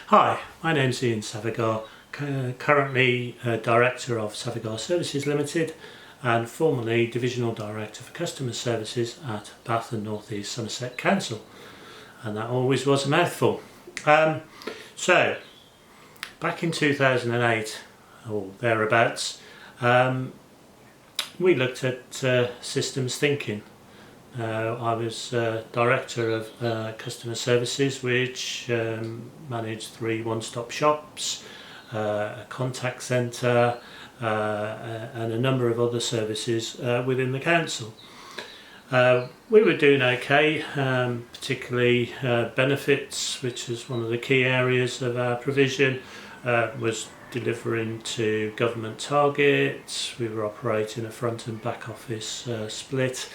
Hi, my name's Ian Savigar, currently Director of Savigar Services Limited and formerly Divisional Director for Customer Services at Bath and North East Somerset Council, and that always was a mouthful. So, back in 2008 or thereabouts, we looked at systems thinking. I was Director of Customer Services, which managed 3 one-stop shops, a contact centre and a number of other services within the council. We were doing okay, particularly benefits, which was one of the key areas of our provision, was delivering to government targets. We were operating a front and back office split.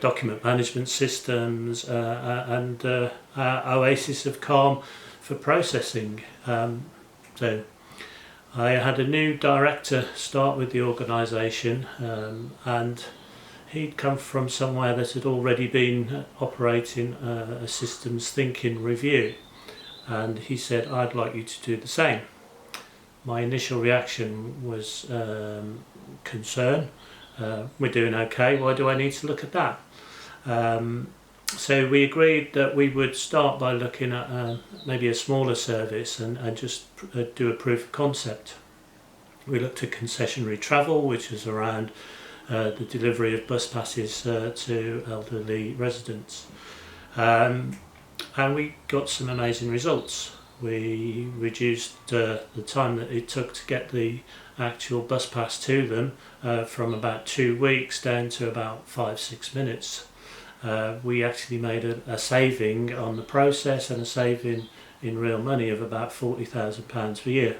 Document management systems and oasis of calm for processing. So I had a new director start with the organisation, and he'd come from somewhere that had already been operating a systems thinking review, and he said, "I'd like you to do the same." My initial reaction was concern. We're doing okay, why do I need to look at that? So we agreed that we would start by looking at maybe a smaller service and just do a proof of concept. We looked at concessionary travel, which is around the delivery of bus passes to elderly residents, and we got some amazing results. We reduced the time that it took to get the actual bus pass to them from about 2 weeks down to about 5-6 minutes. We actually made a saving on the process and a saving in real money of about £40,000 per year.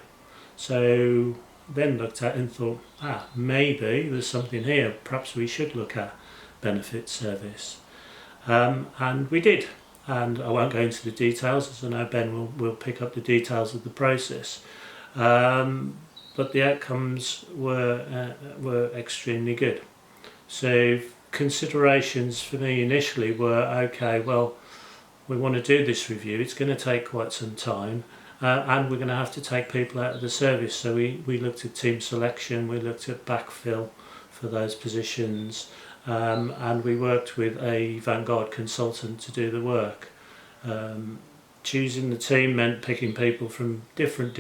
So then looked at it and thought, maybe there's something here, perhaps we should look at benefit service. And we did. And I won't go into the details, as I know Ben will pick up the details of the process. But the outcomes were extremely good. So considerations for me initially were, okay, well, we want to do this review, it's going to take quite some time, and we're going to have to take people out of the service. So we looked at team selection, we looked at backfill for those positions, and we worked with a Vanguard consultant to do the work. Choosing the team meant picking people from different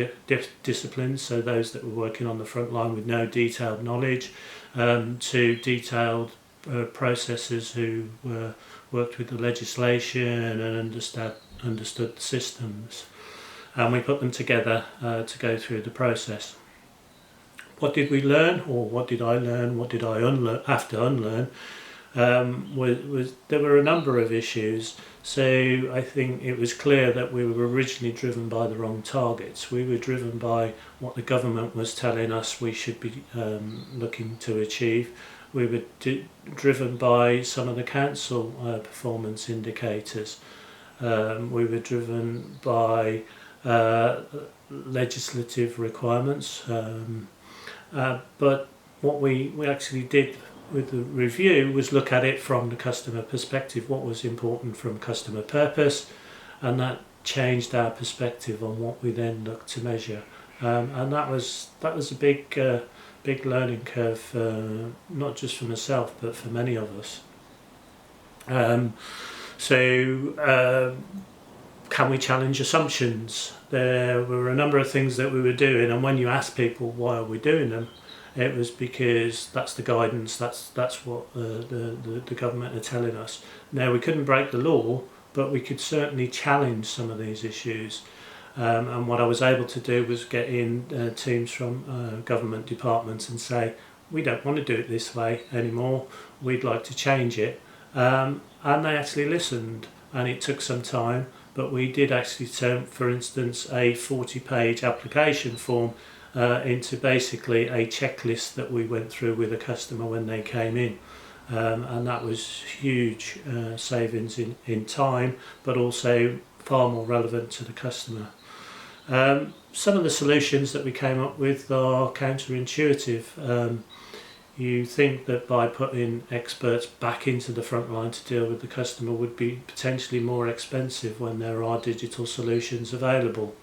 disciplines, so those that were working on the front line with no detailed knowledge, to detailed processors who worked with the legislation and understood the systems. And we put them together to go through the process. What did we learn, or what did I learn, what did I have to unlearn? There were a number of issues. So I think it was clear that we were originally driven by the wrong targets. We were driven by what the government was telling us we should be looking to achieve. We were driven by some of the council performance indicators. We were driven by legislative requirements. But what we actually did with the review was look at it from the customer perspective, what was important from customer purpose, and that changed our perspective on what we then looked to measure. And that was a big learning curve, not just for myself but for many of us. Can we challenge assumptions? There were a number of things that we were doing, and when you ask people why are we doing them, it was because that's the guidance, that's what the government are telling us. Now, we couldn't break the law, but we could certainly challenge some of these issues. And what I was able to do was get in teams from government departments and say, we don't want to do it this way anymore, we'd like to change it. And they actually listened, and it took some time, but we did actually turn, for instance, a 40-page application form into basically a checklist that we went through with a customer when they came in. And that was huge savings in time, but also far more relevant to the customer. Some of the solutions that we came up with are counterintuitive. You think that by putting experts back into the front line to deal with the customer would be potentially more expensive when there are digital solutions available.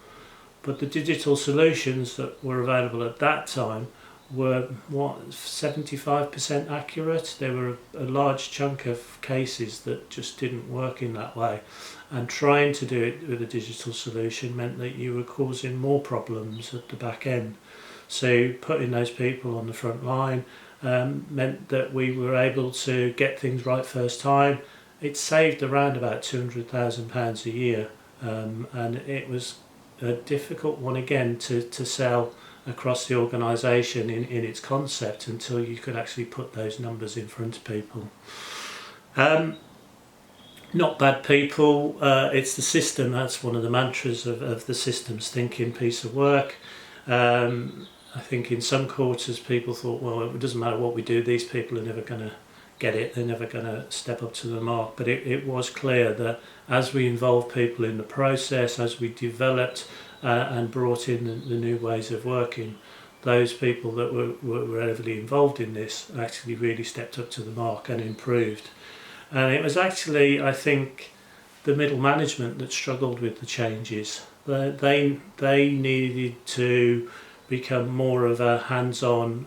But the digital solutions that were available at that time were 75% accurate. There were a large chunk of cases that just didn't work in that way, and trying to do it with a digital solution meant that you were causing more problems at the back end. So putting those people on the front line meant that we were able to get things right first time. It saved around about £200,000 a year, and it was a difficult one again to sell across the organisation in its concept until you could actually put those numbers in front of people. Not bad people, it's the system. That's one of the mantras of the systems thinking piece of work. I think in some quarters people thought, well, it doesn't matter what we do, these people are never going to get it, they're never going to step up to the mark. But it was clear that as we involved people in the process, as we developed and brought in the new ways of working, those people that were heavily involved in this actually really stepped up to the mark and improved. And it was actually, I think, the middle management that struggled with the changes. They needed to become more of a hands-on,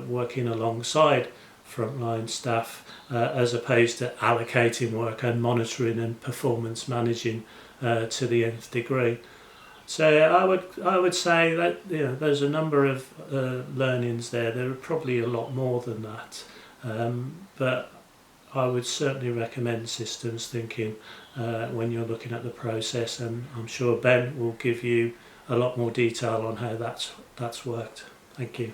working alongside frontline staff, as opposed to allocating work and monitoring and performance managing to the nth degree. So I would say that there's a number of learnings there. There are probably a lot more than that, but I would certainly recommend systems thinking when you're looking at the process, and I'm sure Ben will give you a lot more detail on how that's worked. Thank you.